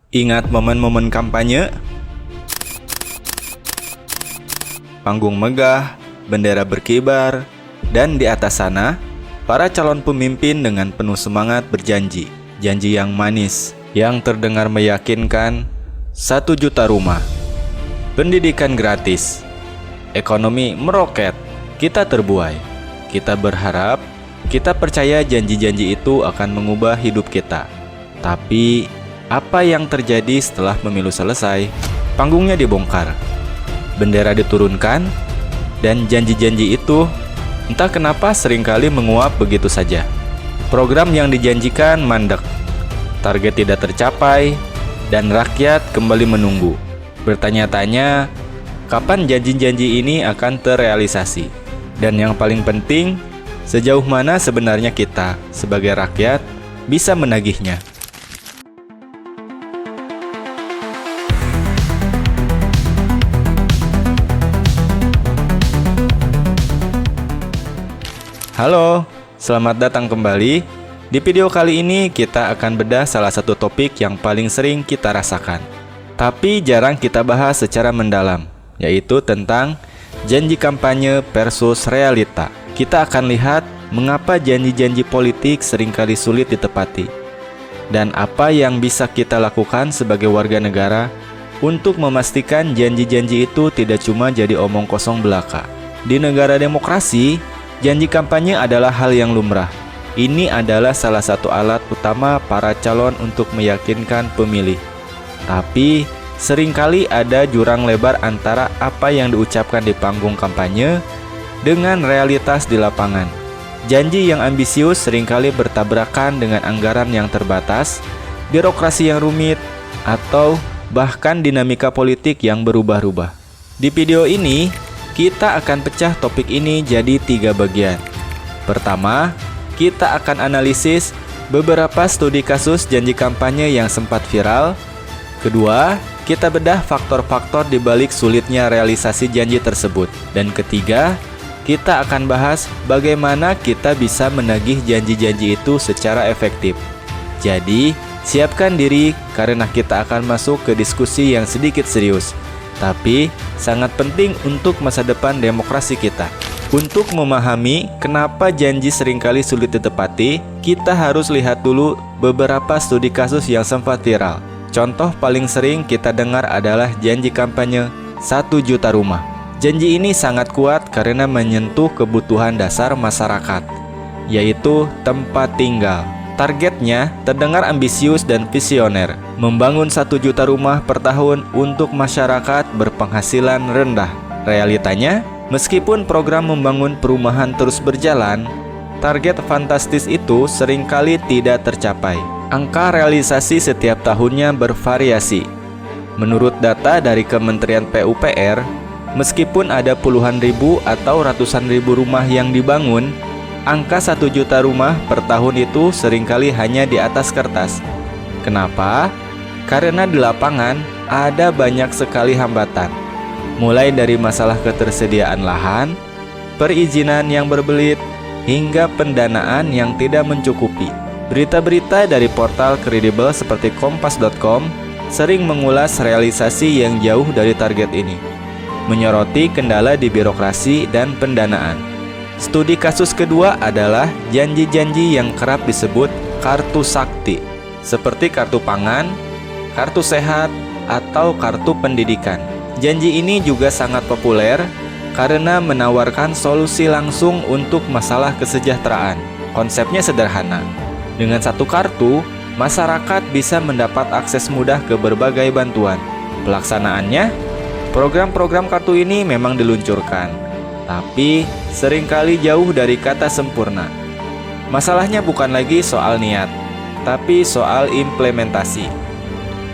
Ingat momen-momen kampanye? Panggung megah, bendera berkibar, dan di atas sana, para calon pemimpin dengan penuh semangat berjanji. Janji yang manis, yang terdengar meyakinkan. 1 juta rumah, pendidikan gratis, ekonomi meroket, kita terbuai. Kita berharap, kita percaya janji-janji itu akan mengubah hidup kita. Tapi apa yang terjadi setelah pemilu selesai? Panggungnya dibongkar, bendera diturunkan, dan janji-janji itu entah kenapa seringkali menguap begitu saja. Program yang dijanjikan mandek, target tidak tercapai, dan rakyat kembali menunggu, bertanya-tanya kapan janji-janji ini akan terrealisasi. Dan yang paling penting, sejauh mana sebenarnya kita sebagai rakyat bisa menagihnya. Halo, selamat datang kembali. Di video kali ini kita akan bedah salah satu topik yang paling sering kita rasakan, tapi jarang kita bahas secara mendalam, yaitu tentang janji kampanye versus realita. Kita akan lihat mengapa janji-janji politik seringkali sulit ditepati, dan apa yang bisa kita lakukan sebagai warga negara untuk memastikan janji-janji itu tidak cuma jadi omong kosong belaka. Di negara demokrasi, janji kampanye adalah hal yang lumrah. Ini adalah salah satu alat utama para calon untuk meyakinkan pemilih. Tapi, seringkali ada jurang lebar antara apa yang diucapkan di panggung kampanye dengan realitas di lapangan. Janji yang ambisius seringkali bertabrakan dengan anggaran yang terbatas, birokrasi yang rumit, atau bahkan dinamika politik yang berubah-ubah. Di video ini, kita akan pecah topik ini jadi 3 bagian. Pertama, kita akan analisis beberapa studi kasus janji kampanye yang sempat viral. Kedua, kita bedah faktor-faktor di balik sulitnya realisasi janji tersebut. Dan ketiga, kita akan bahas bagaimana kita bisa menagih janji-janji itu secara efektif. Jadi, siapkan diri karena kita akan masuk ke diskusi yang sedikit serius, tapi sangat penting untuk masa depan demokrasi kita. Untuk memahami kenapa janji seringkali sulit ditepati, kita harus lihat dulu beberapa studi kasus yang sempat viral. Contoh paling sering kita dengar adalah janji kampanye 1 juta rumah. Janji ini sangat kuat karena menyentuh kebutuhan dasar masyarakat, yaitu tempat tinggal. Targetnya terdengar ambisius dan visioner, membangun 1 juta rumah per tahun untuk masyarakat berpenghasilan rendah. Realitanya, meskipun program membangun perumahan terus berjalan, target fantastis itu seringkali tidak tercapai. Angka realisasi setiap tahunnya bervariasi. Menurut data dari Kementerian PUPR, meskipun ada puluhan ribu atau ratusan ribu rumah yang dibangun, angka 1 juta rumah per tahun itu seringkali hanya di atas kertas. Kenapa? Karena di lapangan ada banyak sekali hambatan. Mulai dari masalah ketersediaan lahan, perizinan yang berbelit, hingga pendanaan yang tidak mencukupi. Berita-berita dari portal kredibel seperti kompas.com sering mengulas realisasi yang jauh dari target ini, menyoroti kendala di birokrasi dan pendanaan. Studi kasus kedua adalah janji-janji yang kerap disebut kartu sakti, seperti kartu pangan, kartu sehat, atau kartu pendidikan. Janji ini juga sangat populer karena menawarkan solusi langsung untuk masalah kesejahteraan. Konsepnya sederhana. Dengan satu kartu, masyarakat bisa mendapat akses mudah ke berbagai bantuan. Pelaksanaannya, program-program kartu ini memang diluncurkan, tapi seringkali jauh dari kata sempurna. Masalahnya bukan lagi soal niat, tapi soal implementasi.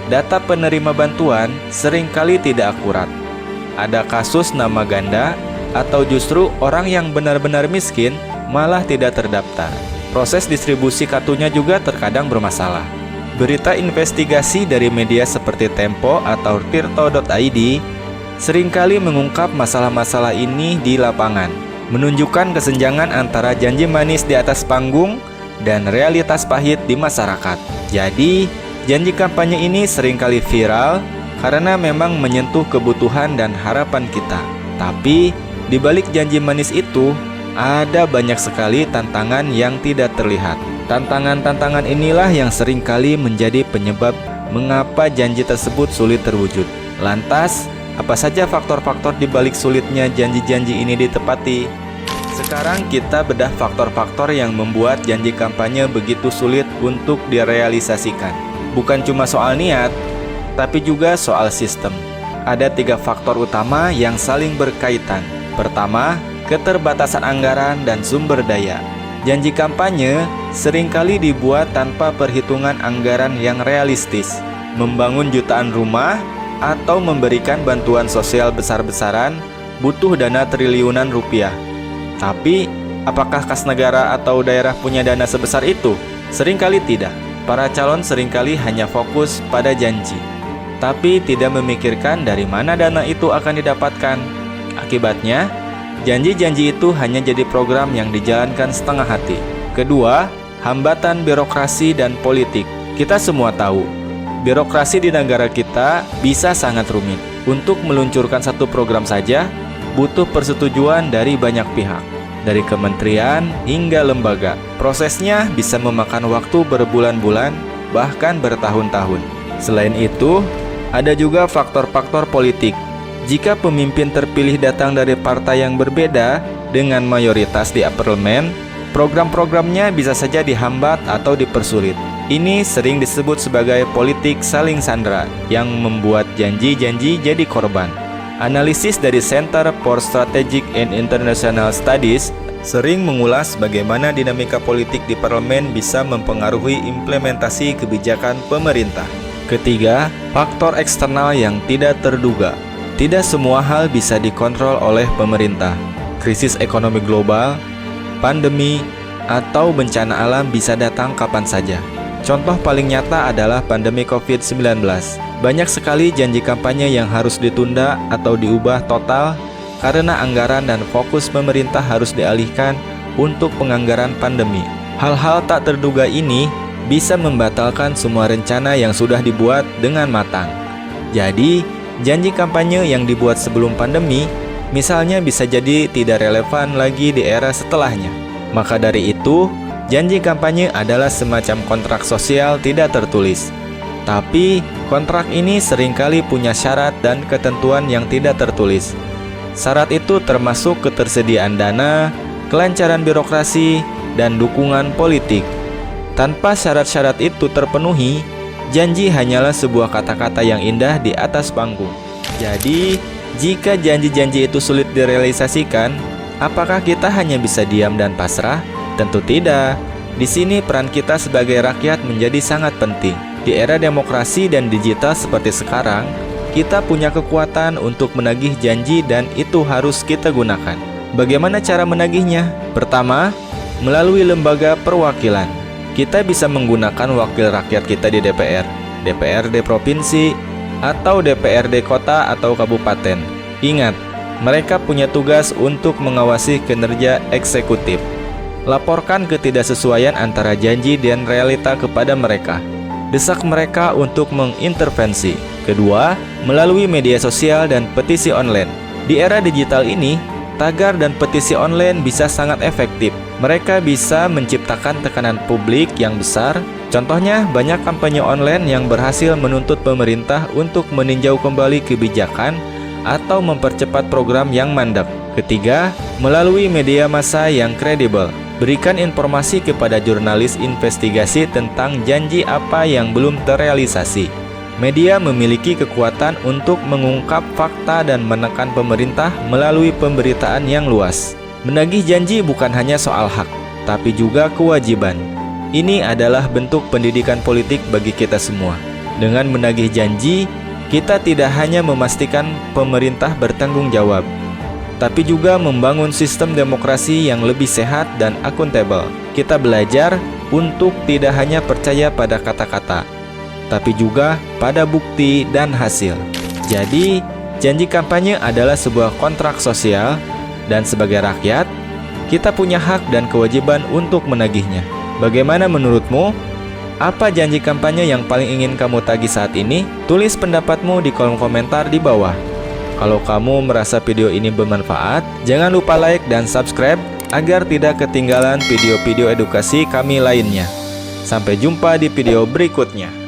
Data penerima bantuan seringkali tidak akurat. Ada kasus nama ganda, atau justru orang yang benar-benar miskin malah tidak terdaftar. Proses distribusi kartunya juga terkadang bermasalah. Berita investigasi dari media seperti Tempo atau tirto.id seringkali mengungkap masalah-masalah ini di lapangan, menunjukkan kesenjangan antara janji manis di atas panggung dan realitas pahit di masyarakat. Jadi, Janji kampanye ini seringkali viral karena memang menyentuh kebutuhan dan harapan kita. Tapi, di balik janji manis itu, ada banyak sekali tantangan yang tidak terlihat. Tantangan-tantangan inilah yang seringkali menjadi penyebab mengapa janji tersebut sulit terwujud. Lantas, apa saja faktor-faktor di balik sulitnya janji-janji ini ditepati? Sekarang kita bedah faktor-faktor yang membuat janji kampanye begitu sulit untuk direalisasikan. Bukan cuma soal niat, tapi juga soal sistem. Ada 3 faktor utama yang saling berkaitan. Pertama, keterbatasan anggaran dan sumber daya. Janji kampanye seringkali dibuat tanpa perhitungan anggaran yang realistis. Membangun jutaan rumah atau memberikan bantuan sosial besar-besaran butuh dana triliunan rupiah. Tapi, apakah kas negara atau daerah punya dana sebesar itu? Seringkali tidak. Para calon seringkali hanya fokus pada janji, tapi tidak memikirkan dari mana dana itu akan didapatkan. Akibatnya, janji-janji itu hanya jadi program yang dijalankan setengah hati. Kedua, hambatan birokrasi dan politik. Kita semua tahu, birokrasi di negara kita bisa sangat rumit. Untuk meluncurkan satu program saja, butuh persetujuan dari banyak pihak, dari kementerian hingga lembaga. Prosesnya bisa memakan waktu berbulan-bulan, bahkan bertahun-tahun. Selain itu, ada juga faktor-faktor politik. Jika pemimpin terpilih datang dari partai yang berbeda dengan mayoritas di parlemen, program-programnya bisa saja dihambat atau dipersulit. Ini sering disebut sebagai politik saling sandera yang membuat janji-janji jadi korban. Analisis dari Center for Strategic and International Studies sering mengulas bagaimana dinamika politik di parlemen bisa mempengaruhi implementasi kebijakan pemerintah. Ketiga, faktor eksternal yang tidak terduga. Tidak semua hal bisa dikontrol oleh pemerintah. Krisis ekonomi global, pandemi, atau bencana alam bisa datang kapan saja. Contoh paling nyata adalah pandemi COVID-19. Banyak sekali janji kampanye yang harus ditunda atau diubah total karena anggaran dan fokus pemerintah harus dialihkan untuk penganggaran pandemi. Hal-hal tak terduga ini bisa membatalkan semua rencana yang sudah dibuat dengan matang. Jadi, janji kampanye yang dibuat sebelum pandemi misalnya bisa jadi tidak relevan lagi di era setelahnya. Maka dari itu, janji kampanye adalah semacam kontrak sosial tidak tertulis. Tapi, kontrak ini seringkali punya syarat dan ketentuan yang tidak tertulis. Syarat itu termasuk ketersediaan dana, kelancaran birokrasi, dan dukungan politik. Tanpa syarat-syarat itu terpenuhi, janji hanyalah sebuah kata-kata yang indah di atas panggung. Jadi, jika janji-janji itu sulit direalisasikan, apakah kita hanya bisa diam dan pasrah? Tentu tidak. Di sini peran kita sebagai rakyat menjadi sangat penting. Di era demokrasi dan digital seperti sekarang, kita punya kekuatan untuk menagih janji dan itu harus kita gunakan. Bagaimana cara menagihnya? Pertama, melalui lembaga perwakilan. Kita bisa menggunakan wakil rakyat kita di DPR, DPRD provinsi, atau DPRD kota atau kabupaten. Ingat, mereka punya tugas untuk mengawasi kinerja eksekutif. Laporkan ketidaksesuaian antara janji dan realita kepada mereka. Desak mereka untuk mengintervensi. Kedua, melalui media sosial dan petisi online. Di era digital ini, tagar dan petisi online bisa sangat efektif. Mereka bisa menciptakan tekanan publik yang besar. Contohnya, banyak kampanye online yang berhasil menuntut pemerintah untuk meninjau kembali kebijakan atau mempercepat program yang mandek. Ketiga, melalui media massa yang kredibel. Berikan informasi kepada jurnalis investigasi tentang janji apa yang belum terrealisasi. Media memiliki kekuatan untuk mengungkap fakta dan menekan pemerintah melalui pemberitaan yang luas. Menagih janji bukan hanya soal hak, tapi juga kewajiban. Ini adalah bentuk pendidikan politik bagi kita semua. Dengan menagih janji, kita tidak hanya memastikan pemerintah bertanggung jawab, tapi juga membangun sistem demokrasi yang lebih sehat dan akuntabel. Kita belajar untuk tidak hanya percaya pada kata-kata, tapi juga pada bukti dan hasil. Jadi, janji kampanye adalah sebuah kontrak sosial, dan sebagai rakyat, kita punya hak dan kewajiban untuk menagihnya. Bagaimana menurutmu? Apa janji kampanye yang paling ingin kamu tagih saat ini? Tulis pendapatmu di kolom komentar di bawah. Kalau kamu merasa video ini bermanfaat, jangan lupa like dan subscribe agar tidak ketinggalan video-video edukasi kami lainnya. Sampai jumpa di video berikutnya.